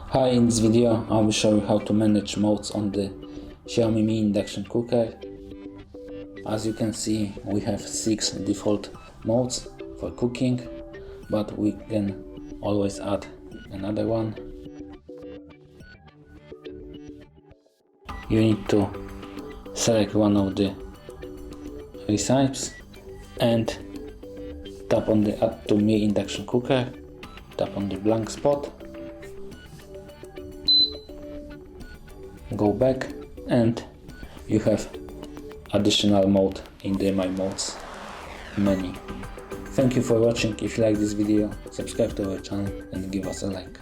Hi, in this video I will show you how to manage modes on the Xiaomi Mi Induction Cooker. As you can see, we have 6 default modes for cooking, but we can always add another one. You need to select one of the recipes and tap on the Add to Mi Induction Cooker, tap on the blank spot, go back, and you have additional mode in the My Modes menu. Thank you for watching. If you like this video, subscribe to our channel and give us a like.